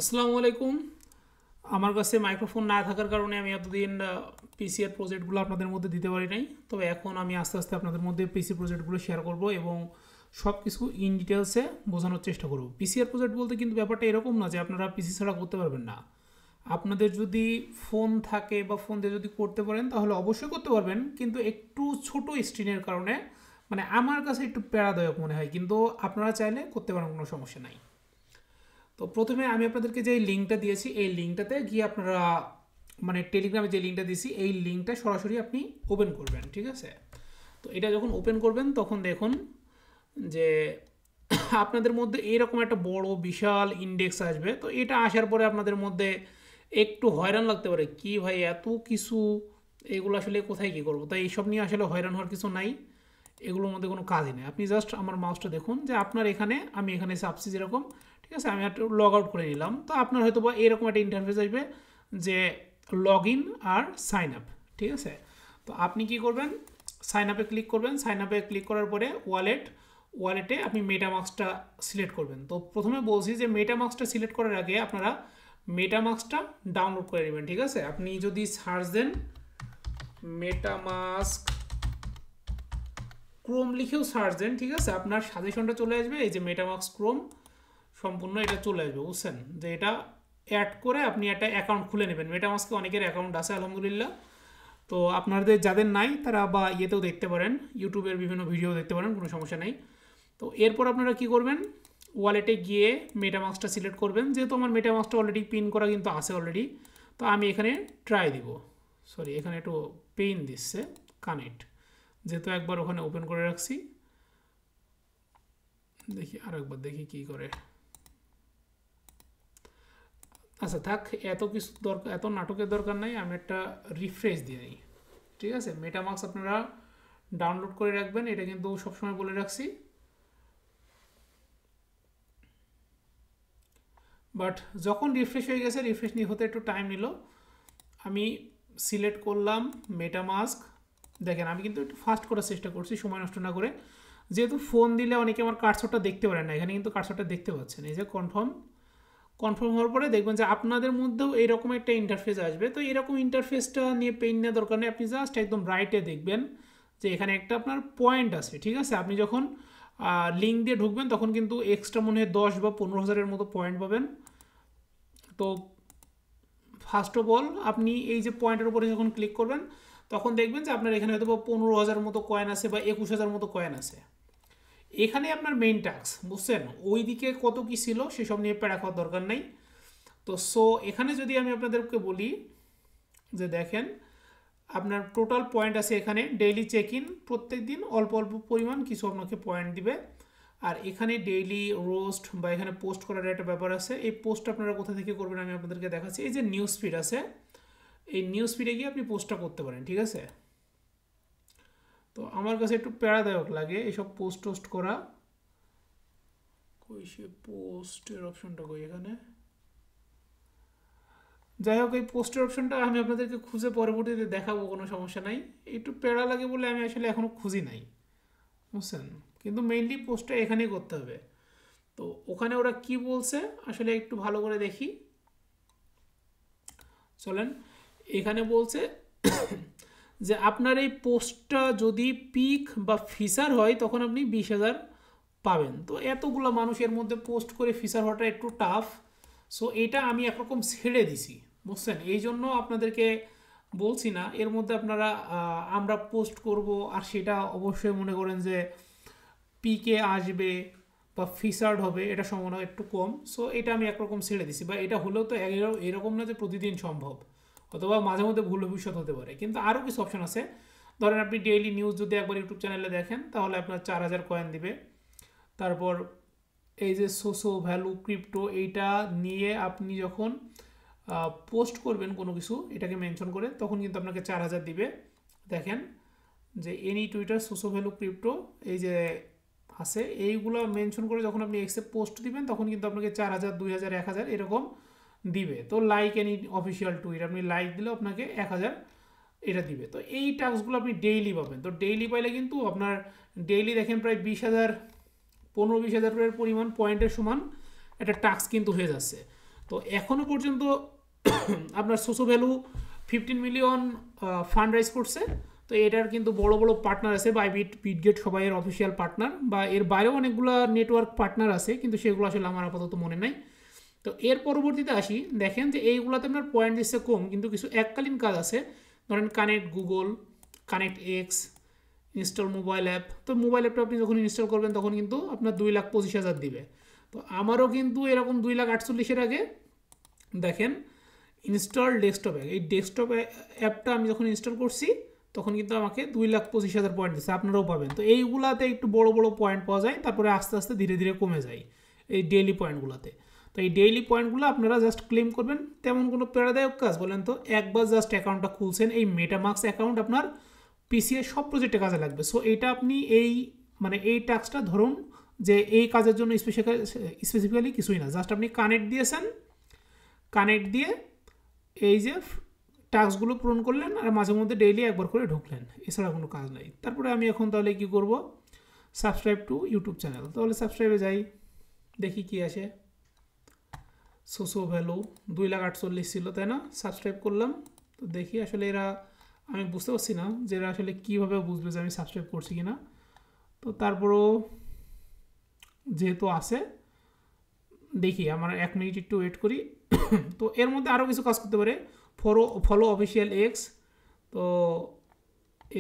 আসসালামু আলাইকুম। আমার কাছে মাইক্রোফোন না থাকার কারণে আমি এতদিন পিসিআর প্রজেক্টগুলো আপনাদের মধ্যে দিতে পারি নাই। তবে এখন আমি আস্তে আস্তে আপনাদের মধ্যে পিসি প্রজেক্টগুলো শেয়ার করব এবং সব কিছু ইন ডিটেলসে বোঝানোর চেষ্টা করব। পিসিআর প্রজেক্ট বলতে কিন্তু ব্যাপারটা এরকম না যে আপনারা পিসি ছাড়া করতে পারবেন না। আপনাদের যদি ফোন থাকে বা ফোন দিয়ে যদি করতে পারেন তাহলে অবশ্যই করতে পারবেন, কিন্তু একটু ছোট স্ক্রিনের কারণে মানে আমার কাছে একটু প্যারাদায়ক মনে হয়, কিন্তু আপনারা চাইলে করতে পারেন, কোনো সমস্যা নাই। তো প্রথমে আমি আপনাদেরকে যে লিঙ্কটা দিয়েছি এই লিঙ্কটাতে গিয়ে আপনারা মানে টেলিগ্রামে যে লিঙ্কটা দিয়েছি এই লিঙ্কটা সরাসরি আপনি ওপেন করবেন, ঠিক আছে? তো এটা যখন ওপেন করবেন তখন দেখুন যে আপনাদের মধ্যে এরকম একটা বড় বিশাল ইন্ডেক্স আসবে। তো এটা আসার পরে আপনাদের মধ্যে একটু হয়রান লাগতে পারে, কি ভাই এত কিছু, এগুলো আসলে কোথায় কী করবো। তাই এইসব নিয়ে আসলে হয়রান হওয়ার কিছু নাই, এগুলোর মধ্যে কোনো কাজই নেই। আপনি জাস্ট আমার মাউসটা দেখুন যে আপনার এখানে আমি এখানে চাপছি যেরকম, ঠিক আছে? আমি একটু লগ আউট করে নিলাম। তো আপনার হয়তো বা এরকম একটা ইন্টারফেস আসবে যে লগ ইন আর সাইন আপ, ঠিক আছে? তো আপনি কি করবেন, সাইন আপে ক্লিক করবেন। সাইন আপে ক্লিক করার পরে ওয়ালেটে আপনি মেটামাস্কটা সিলেক্ট করবেন। তো প্রথমে বলছি যে মেটামাস্কটা সিলেক্ট করার আগে আপনারা মেটামাস্কটা ডাউনলোড করে নেবেন, ঠিক আছে? আপনি যদি সার্চ দেন মেটামাস্ক ক্রোম লিখেও সার্চ দেন, ঠিক আছে, আপনার সাজেশনটা চলে আসবে। এই যে মেটামাস্ক ক্রোম সম্পূর্ণ এটা চলে আসবে, বুঝছেন? যে এটা অ্যাড করে আপনি একটা অ্যাকাউন্ট খুলে নেবেন। মেটামাস্কে অনেকের অ্যাকাউন্ট আছে আলহামদুলিল্লাহ। তো আপনাদের যাদের নাই তারা বা ইয়েতেও দেখতে পারেন, ইউটিউবের বিভিন্ন ভিডিও দেখতে পারেন, কোনো সমস্যা নেই। তো এরপর আপনারা কি করবেন, ওয়ালেটে গিয়ে মেটামাস্কটা সিলেক্ট করবেন। যেহেতু আমার মেটামাস্কটা অলরেডি পিন করা কিন্তু আছে অলরেডি, তো আমি এখানে ট্রাই দিব, সরি এখানে একটু পেইন দিচ্ছে কানেক্ট, যেহেতু একবার ওখানে ওপেন করে রাখছি। দেখি আর একবার দেখি কি করে। আচ্ছা থাক, এত কিছু দরকার, এত নাটকের দরকার নাই, আমি একটা রিফ্রেশ দিয়ে নিই, ঠিক আছে? মেটামাস্ক আপনারা ডাউনলোড করে রাখবেন, এটা কিন্তু সবসময় বলে রাখছি। বাট যখন রিফ্রেশ হয়ে গেছে, রিফ্রেশ নিয়ে হতে একটু টাইম নিল। আমি সিলেক্ট করলাম মেটামাস্ক। দেখেন আমি কিন্তু একটু ফাস্ট করার চেষ্টা করছি সময় নষ্ট না করে, যেহেতু ফোন দিলে অনেকে আমার কার্সরটা দেখতে পারেন না। এখানে কিন্তু কার্সরটা দেখতে পাচ্ছেন। এই যে কনফার্ম হওয়ার পরে দেখবেন যে আপনাদের মধ্যেও এইরকম একটা ইন্টারফেস আসবে। তো এরকম ইন্টারফেসটা নিয়ে পেইন নেওয়ার দরকার নেই। আপনি জাস্ট একদম রাইটে দেখবেন যে এখানে একটা আপনার পয়েন্ট আছে, ঠিক আছে? আপনি যখন লিঙ্ক দিয়ে ঢুকবেন তখন কিন্তু এক্সট্রা মনে হয় 10 বা 15,000-এর মতো পয়েন্ট পাবেন। তো ফার্স্ট অফ অল আপনি এই যে পয়েন্টের উপরে যখন ক্লিক করবেন তখন দেখবেন যে আপনার এখানে হয়তো 15,000 মতো কয়েন আছে বা 21,000 মতো কয়েন আছে। এখানে আপনার মেইন টাস্ক, বুঝছেন? ওই দিকে কত কি ছিল সেসব নিয়ে প্যারা খাওয়ার দরকার নাই। তো এখানে যদি আমি আপনাদেরকে বলি যে দেখেন আপনার টোটাল পয়েন্ট আছে এখানে, ডেইলি চেক ইন, প্রত্যেক দিন অল্প অল্প পরিমাণ কিছু আপনাকে পয়েন্ট দিবে। আর এখানে ডেইলি রোস্ট বা এখানে পোস্ট করার একটা ব্যাপার আছে। এই পোস্ট আপনারা কোথা থেকে করবেন আমি আপনাদেরকে দেখাচ্ছি। এই যে নিউজ ফিড আছে, এই নিউজ ফিডে গিয়ে আপনি পোস্টটা করতে পারেন, ঠিক আছে? তো আমার কাছে একটু প্যারাদায়ক লাগে এসব পোস্ট করা। কই সে পোস্টের অপশনটা, কই এখানে? যাই হোক, এই পোস্টের অপশনটা আমি আপনাদেরকে খুঁজে পরবর্তীতে দেখাবো, কোনো সমস্যা নাই। একটু প্যারা লাগে বলে আমি আসলে এখনও খুঁজি নাই, বুঝছেন? কিন্তু মেইনলি পোস্টটা এখানেই করতে হবে। তো ওখানে ওরা কি বলছে আসলে একটু ভালো করে দেখি, চলেন। এখানে বলছে যে আপনার এই পোস্টটা যদি পিক বা ফিচার হয় তখন আপনি 20,000 পাবেন। তো এতগুলো মানুষের মধ্যে পোস্ট করে ফিচার হওয়াটা একটু টাফ। এটা আমি একরকম ছেড়ে দিছি, বুঝছেন? এই জন্য আপনাদেরকে বলছি না এর মধ্যে আপনারা আমরা পোস্ট করব আর সেটা অবশ্যই মনে করেন যে পিকে আসবে বা ফিচার্ড হবে, এটা সম্ভাবনা একটু কম। এটা আমি একরকম ছেড়ে দিছি, বা এটা হলেও তো এরকম না যে প্রতিদিন সম্ভব, অথবা মাঝে মধ্যে ভুল ভবিষ্যৎ হতে পারে। কিন্তু আরও কিছু অপশন আছে। ধরেন আপনি ডেইলি নিউজ যদি একবার ইউটিউব চ্যানেলে দেখেন তাহলে আপনার 4,000 কয়েন দিবে। তারপর এই যে সোসো ভ্যালু ক্রিপ্টো, এইটা নিয়ে আপনি যখন পোস্ট করবেন কোনো কিছু এটাকে মেনশন করে তখন কিন্তু আপনাকে 4,000 দিবে। দেখেন যে এনি টুইটার সোসো ভ্যালু ক্রিপ্টো এই যে আছে, এইগুলো মেনশন করে যখন আপনি এক্সে পোস্ট দিবেন তখন কিন্তু আপনাকে 4,000, 2,000, 1,000 এরকম দিবে। তো লাইক এনি অফিসিয়াল টুইট, আপনি লাইক দিলেও আপনাকে 1,000 এটা দিবে। তো এই টাস্কগুলো আপনি ডেইলি পাবেন। তো ডেইলি পাইলে কিন্তু আপনার ডেইলি দেখেন প্রায় 20,000, 15-20,000 পরিমাণ পয়েন্টের সমান একটা টাস্ক কিন্তু হয়ে যাচ্ছে। তো এখনও পর্যন্ত আপনার সোসো ভ্যালু 15 মিলিয়ন ফান্ড রাইজ করছে। তো এটার কিন্তু বড় বড় পার্টনার আছে, বাইবিট, বিটগেট সবাই এর অফিসিয়াল পার্টনার, বা এর বাইরেও অনেকগুলো নেটওয়ার্ক পার্টনার আছে, কিন্তু সেগুলো আসলে আমার আপাতত মনে নাই। তো এর পরবর্তীতে আসি, দেখেন যে এইগুলোতে আপনার পয়েন্ট দিচ্ছে কম, কিন্তু কিছু এককালীন কাজ আছে। ধরেন connect Google, connect x, install mobile app. তো মোবাইল অ্যাপটা আপনি যখন ইনস্টল করবেন তখন কিন্তু আপনার 2,25,000 দিবে। তো আমারও কিন্তু এরকম 2,48,000-এর আগে দেখেন ইনস্টল ডেস্কটপ অ্যাপ, এই ডেস্কটপ অ্যাপটা আমি যখন ইনস্টল করছি তখন কিন্তু আমাকে 2,25,000 পয়েন্ট দিচ্ছে, আপনারাও পাবেন। তো এইগুলাতে একটু বড় বড় পয়েন্ট পাওয়া যায়, তারপরে আস্তে আস্তে ধীরে ধীরে কমে যায় এই ডেইলি পয়েন্টগুলোতে। তো এই ডেইলি পয়েন্টগুলো আপনারা জাস্ট ক্লেম করবেন, তেমন কোনো প্রেরণাদায়ক কাজ বলেন তো। একবার জাস্ট অ্যাকাউন্টটা খুলছেন, এই মেটামাক্স অ্যাকাউন্ট আপনার পিসিএ সব প্রজেক্টে কাজে লাগবে। সো এইটা আপনি এই টাস্কটা ধরুন যে এই কাজের জন্য স্পেসিফিক্যালি কিছুই না, জাস্ট আপনি কানেক্ট দিয়েছেন, কানেক্ট দিয়ে এই যে টাস্কগুলো পূরণ করলেন, আর মাঝে মধ্যে ডেইলি একবার করে ঢুকলেন, এছাড়া কোনো কাজ নাই। তারপরে আমি এখন তাহলে কি করব, সাবস্ক্রাইব টু ইউটিউব চ্যানেল, তাহলে সাবস্ক্রাইবে যাই, দেখি কি আসে। সোসো ভ্যালু 2,48,000 ছিল, তাই না? সাবস্ক্রাইব করলাম, তো দেখি আসলে এরা, আমি বুঝতে পারছি না যে এরা আসলে কীভাবে বুঝবে যে আমি সাবস্ক্রাইব করছি কি না। তো তারপরও যেহেতু আছে, দেখি আমার 1 মিনিট একটু ওয়েট করি। তো এর মধ্যে আরও কিছু কাজ করতে পারে, ফলো অফিসিয়াল এক্স। তো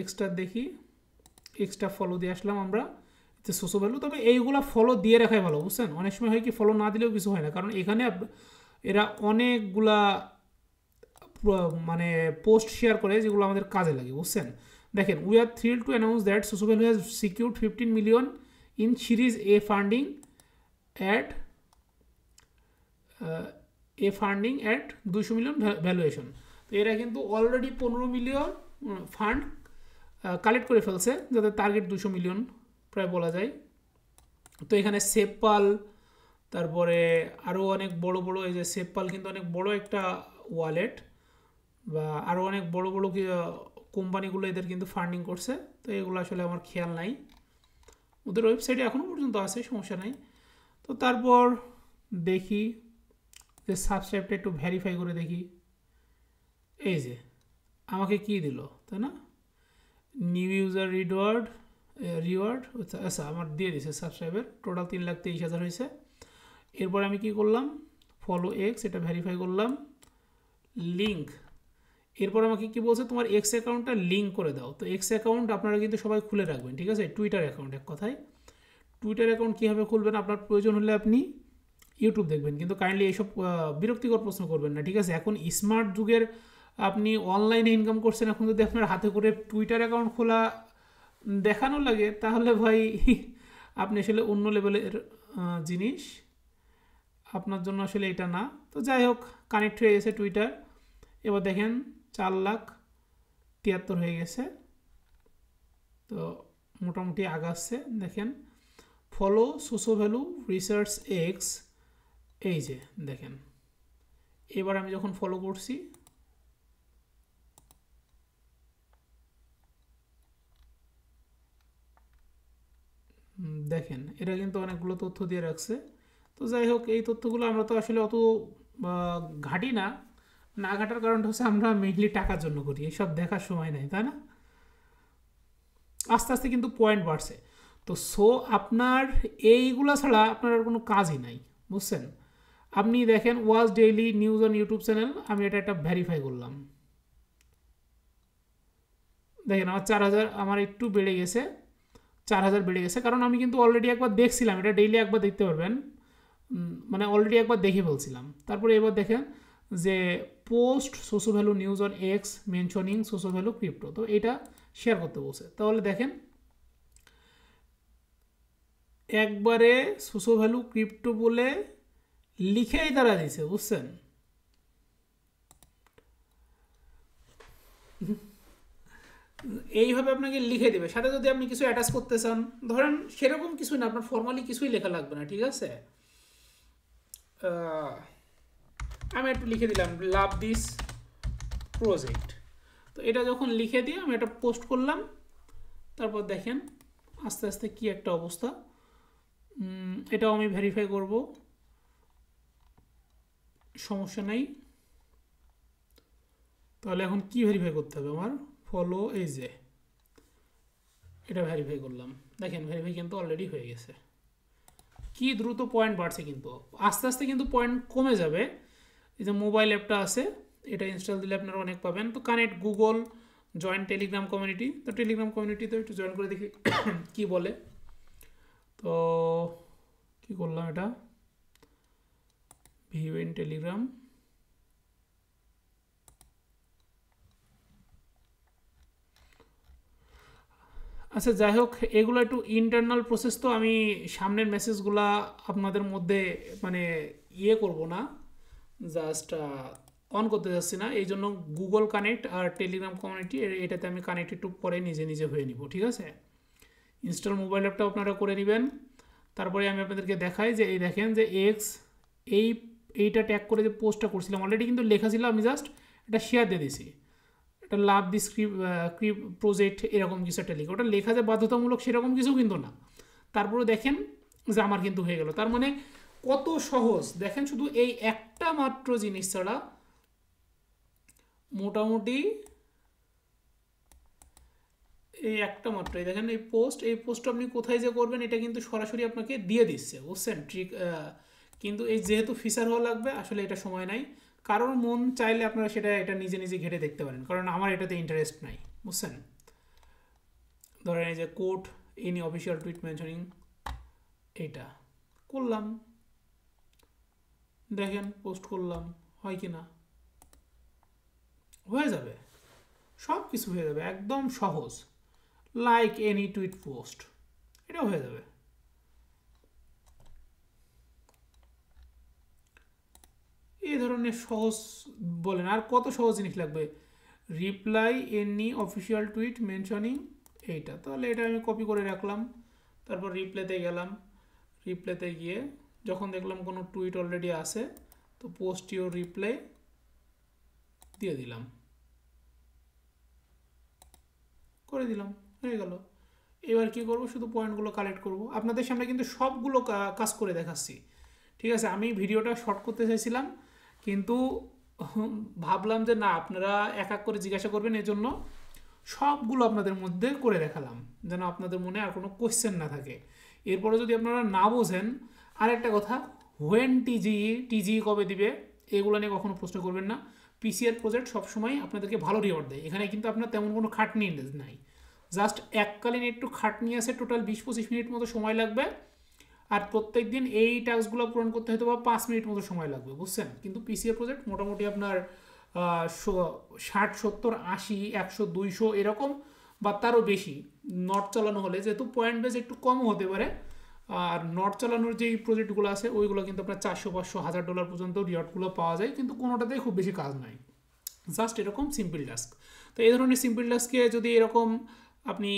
এক্সটা দেখি, এক্সটা ফলো দিয়ে আসলাম আমরা, যে সোসো ভ্যালু। তবে এইগুলা ফলো দিয়ে রাখাই ভালো, বুঝছেন? অনেক সময় হয় কি ফলো না দিলেও কিছু হয় না, কারণ এখানে এরা অনেকগুলা মানে পোস্ট শেয়ার করে যেগুলো আমাদের কাজে লাগে, বুঝছেন? দেখেন, we are thrill to announce that SoSoValue has secured 15 million in series A funding at 200 million valuation. তো এরা কিন্তু অলরেডি 15 মিলিয়ন ফান্ড কালেক্ট করে ফেলছে, যাতে টার্গেট 200 মিলিয়ন প্রায় বলা যায়। তো এখানে সেপপাল, তারপরে আরও অনেক বড় বড়, এই যে সেপপাল কিন্তু অনেক বড় একটা ওয়ালেট, বা আরও অনেক বড় বড় কোম্পানিগুলো এদের কিন্তু ফান্ডিং করছে। তো এগুলো আসলে আমার খেয়াল নাই, ওদের ওয়েবসাইটে এখনও পর্যন্ত আছে, সমস্যা নাই। তো তারপর দেখি যে সাবস্ক্রাইবটা একটু ভেরিফাই করে দেখি, এই যে আমাকে কি দিল, তাই না? নিউ ইউজার রিওয়ার্ড, আচ্ছা আমার দিয়ে দিছে সাবস্ক্রাইবের, টোটাল 3,23,000 হয়েছে। এরপর আমি কি করলাম, ফলো এক্স, এটা ভেরিফাই করলাম, লিঙ্ক। এরপর আমাকে কি বলছে, তোমার এক্স অ্যাকাউন্টটা লিঙ্ক করে দাও। তো এক্স অ্যাকাউন্ট আপনারা কিন্তু সবাই খুলে রাখবেন, ঠিক আছে? টুইটার অ্যাকাউন্ট, এক কথায় টুইটার অ্যাকাউন্ট কীভাবে খুলবেন, আপনার প্রয়োজন হলে আপনি ইউটিউব দেখবেন, কিন্তু কাইন্ডলি এইসব বিরক্তিকর প্রশ্ন করবেন না, ঠিক আছে? এখন স্মার্ট যুগের আপনি অনলাইনে ইনকাম করছেন, এখন যদি আপনার হাতে করে টুইটার অ্যাকাউন্ট খোলা দেখানো লাগে, তাহলে ভাই আপনি আসলে অন্য লেভেলের জিনিস, আপনার জন্য আসলে এটা না। তো যাই হোক, কানেক্ট হয়ে গেছে টুইটার। এবার দেখেন 4,73,000 হয়ে গেছে, তো মোটামুটি আগাচ্ছে। দেখেন, ফলো সোসো ভ্যালু রিসার্চ এক্স, এই যে দেখেন, এবার আমি যখন ফলো করছি, দেখেন এরা কিন্তু অনেকগুলো তথ্য দিয়ে রাখছে। তো যাই হোক, এই তথ্যগুলো আমরা তো আসলে অত ঘাটি না, না ঘাটার কারণটা হচ্ছে আমরা মেইনলি টাকার জন্য করি, এইসব দেখার সময় নেই, তাই না? আস্তে আস্তে কিন্তু পয়েন্ট বাড়ছে। তো আপনার এইগুলা ছাড়া আপনার আর কোনো কাজই নাই, বুঝছেন? আপনি দেখেন, watch daily news on YouTube channel, আমি এটা একটা ভেরিফাই করলাম, দেখেন আমার 4,000, আমার একটু বেড়ে গেছে, 4,000 বেড়ে গেছে, কারণ আমি কিন্তু অলরেডি একবার দেখছিলাম, এটা ডেইলি একবার দেখতে পারবেন, মানে অলরেডি একবার দেখে ফেলছিলাম। তারপরে এবার দেখেন যে post SoSoValue news on X mentioning SoSoValue crypto, তো এটা শেয়ার করতে বলছে। তাহলে দেখেন একবারে সোসো ভ্যালু ক্রিপ্টো বলে লিখেই তারা দিছে, বুঝছেন? এইভাবে আপনাকে লিখে দেবে, সাথে যদি আপনি কিছু অ্যাটাচ করতে চান, ধরেন সেরকম কিছুই না, আপনার ফর্মালি কিছুই লেখা লাগবে না, ঠিক আছে? আমি একটু লিখে দিলাম লাভ দিস প্রজেক্ট। তো এটা যখন লিখে দিয়ে আমি এটা পোস্ট করলাম, তারপর দেখেন আস্তে আস্তে কি একটা অবস্থা। এটাও আমি ভেরিফাই করব, সমস্যা নাই। তাহলে এখন কি ভেরিফাই করতে হবে আমার? ফলো এই যে এটা ভেরিফাই করলাম, দেখেন ভেরিফাই কিন্তু অলরেডি হয়ে গেছে। কি দ্রুত পয়েন্ট বাড়ছে, কিন্তু আস্তে আস্তে কিন্তু পয়েন্ট কমে যাবে। এই যে মোবাইল অ্যাপটা আছে, এটা ইনস্টল দিলে আপনারা অনেক পাবেন। তো connect Google, join Telegram community. তো টেলিগ্রাম কমিউনিটিতে একটু জয়েন করে দেখি কি বলে। তো কি করলাম, এটা ভিউ ইন টেলিগ্রাম। আচ্ছা যাই হোক, এগুলো একটু ইন্টারনাল প্রসেস, তো আমি সামনের মেসেজগুলা আপনাদের মধ্যে মানে করব না, জাস্ট অন করতে যাচ্ছি না। এই জন্য গুগল কানেক্ট আর টেলিগ্রাম কমিউনিটি এটাতে আমি কানেক্ট একটু পরে নিজে নিজে হয়ে নিব, ঠিক আছে। ইনস্টল মোবাইল অ্যাপটা আপনারা করে নেবেন। তারপরে আমি আপনাদেরকে দেখাই যে এই দেখেন যে এক্স এইটা ট্যাগ করে যে পোস্টটা করছিলাম অলরেডি কিন্তু লেখা ছিল, আমি জাস্ট এটা শেয়ার দিয়ে দিছি। এটা লাভ দি স্ক্রিপ্ট প্রজেক্ট এরকম কিছু একটা লিখে, ওটা লেখা যে বাধ্যতামূলক সেরকম কিছু কিন্তু না। তারপরে দেখেন যে আমার কিন্তু হয়ে গেল। তার মানে কত সহজ দেখেন, শুধু এই একটা মাত্র জিনিস ছাড়া মোটামুটি এই একটা মাত্র এই দেখেন এই পোস্ট আপনি কোথায় যে করবেন এটা কিন্তু সরাসরি আপনাকে দিয়ে দিচ্ছে, বুঝছেন ট্রিক। কিন্তু এই যেহেতু ফিচার হওয়া লাগবে, আসলে এটা সময় নাই। কারোর মন চাইলে আপনারা সেটা এটা নিজে নিজে ঘেটে দেখতে পারেন, কারণ আমার এটাতে ইন্টারেস্ট নাই, বুঝছেন। ধরেন এই যে code any official tweet mentioning, এইটা করলাম, দেখেন পোস্ট করলাম, হয় কি না, হয়ে যাবে, সব কিছু হয়ে যাবে, একদম সহজ। লাইক এনি টুইট পোস্ট, এটাও হয়ে যাবে। এই ধরনের সহজ বলেন আর কত সহজ জিনিস লাগবে? Reply any official tweet mentioning, এইটা তাহলে এটা আমি কপি করে রাখলাম। তারপর রিপ্লেতে গেলাম, রিপ্লেতে গিয়ে যখন দেখলাম কোনো টুইট অলরেডি আছে, তো পোস্ট ইউর রিপ্লাই দিয়ে দিলাম, করে দিলাম, হয়ে গেল। এবার কি করব, শুধু পয়েন্টগুলো কালেক্ট করব। আপনাদের সামনে কিন্তু সবগুলো কাজ করে দেখাচ্ছি, ঠিক আছে। আমি ভিডিওটা শর্ট করতে চাইছিলাম, কিন্তু ভাবলাম যে না, আপনারা এক এক করে জিজ্ঞাসা করবেন, এই জন্য সবগুলো আপনাদের মধ্যে করে দেখালাম, যেন আপনাদের মনে আর কোনো কোয়েশ্চেন না থাকে। এরপরে যদি আপনারা না বোঝেন, আর একটা কথা, হোয়েন টিজি কবে দিবে এগুলো নিয়ে কখনো প্রশ্ন করবেন না। পিসিআর প্রজেক্ট সবসময় আপনাদেরকে ভালো রিওয়ার্ড দেয়, এখানে কিন্তু আপনার তেমন কোনো খাটনি নাই, জাস্ট এককালীন একটু খাটনি আছে, টোটাল 20-25 মিনিট মতো সময় লাগবে। আর প্রত্যেক দিন এই টাস্কগুলো পূরণ করতে হয়তো বা 5 মিনিট মতো সময় লাগবে, বুঝছেন। কিন্তু পিসিএ প্রজেক্ট মোটামুটি আপনার 60, 70, 80, 100, 200 এরকম বা তারও বেশি নট চালানো হলে, যেহেতু পয়েন্ট বেজ একটু কমও হতে পারে। আর নট চালানোর যেই প্রজেক্টগুলো আছে ওইগুলো কিন্তু আপনার 400, 500, $1000 পর্যন্ত রিওয়ার্ডগুলো পাওয়া যায়, কিন্তু কোনোটাতেই খুব বেশি কাজ নাই, জাস্ট এরকম সিম্পল টাস্ক। তো এই ধরনের সিম্পল টাস্কে যদি এরকম আপনি,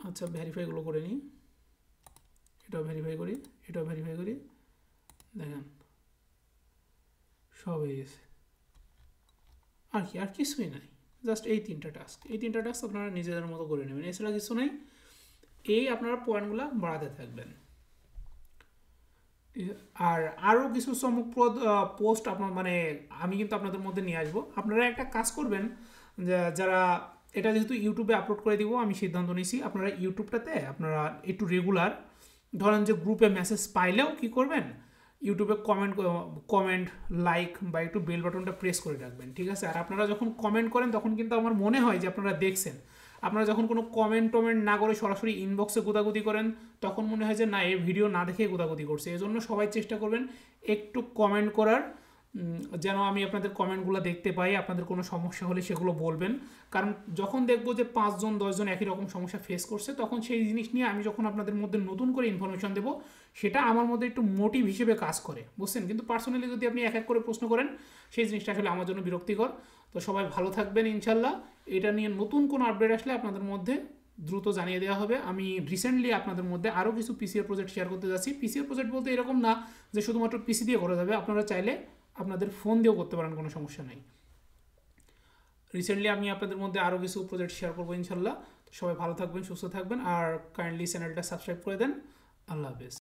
আচ্ছা ভেরিফাইগুলো করে নিই, এটাও ভেরিফাই করি, এটাও ভেরিফাই করি, দেখেন সব হয়ে গেছে। আর কি, আর কিছুই নাই, জাস্ট এই তিনটা টাস্ক আপনারা নিজেদের মতো করে নেবেন, এছাড়া কিছু নেই। এই আপনারা পয়েন্টগুলো বাড়াতে থাকবেন। আর আরও কিছু চমকপ্রদ পোস্ট আপনার মানে আমি কিন্তু আপনাদের মধ্যে নিয়ে আসবো। আপনারা একটা কাজ করবেন, যারা এটা যেহেতু ইউটিউবে আপলোড করে দিব, আমি সিদ্ধান্ত নিয়েছি আপনারা ইউটিউবটাতে আপনারা একটু রেগুলার, ধরেন যে গ্রুপে মেসেজ পাইলেও কি করবেন, ইউটিউবে কমেন্ট লাইক বা একটু বেল বাটনটা প্রেস করে রাখবেন, ঠিক আছে। আর আপনারা যখন কমেন্ট করেন তখন কিন্তু আমার মনে হয় যে আপনারা দেখছেন। আপনারা যখন কোনো টমেন্ট না করে সরাসরি ইনবক্সে গোদাগুদি করেন, তখন মনে হয় যে না, এই ভিডিও না দেখে গোদাগুদি করছে। এই জন্য সবাই চেষ্টা করবেন একটু কমেন্ট করার, যেন আমি আপনাদের কমেন্টগুলো দেখতে পাই। আপনাদের কোনো সমস্যা হলে সেগুলো বলবেন, কারণ যখন দেখবো যে 5-10 জন একই রকম সমস্যা ফেস করছে, তখন সেই জিনিস নিয়ে আমি যখন আপনাদের মধ্যে নতুন করে ইনফরমেশন দেবো, সেটা আমার মধ্যে একটু মোটিভ হিসেবে কাজ করে, বুঝছেন। কিন্তু পার্সোনালি যদি আপনি এক এক করে প্রশ্ন করেন, সেই জিনিসটা আসলে আমার জন্য বিরক্তিকর। তো সবাই ভালো থাকবেন ইনশাল্লাহ। এটা নিয়ে নতুন কোনো আপডেট আসলে আপনাদের মধ্যে দ্রুত জানিয়ে দেওয়া হবে। আমি রিসেন্টলি আপনাদের মধ্যে আরও কিছু পিসিআর প্রজেক্ট শেয়ার করতে যাচ্ছি। পিসিআর প্রজেক্ট বলতে এরকম না যে শুধুমাত্র পিসি দিয়ে করা যাবে, আপনারা চাইলে আপনাদের ফোন দিয়েও করতে পারেন, কোনো সমস্যা নাই। রিসেন্টলি আমি আপনাদের মধ্যে আরও কিছু প্রজেক্ট শেয়ার করবো ইনশাল্লাহ। সবাই ভালো থাকবেন, সুস্থ থাকবেন, আর কাইন্ডলি চ্যানেলটা সাবস্ক্রাইব করে দেন। আল্লাহ হাফেজ।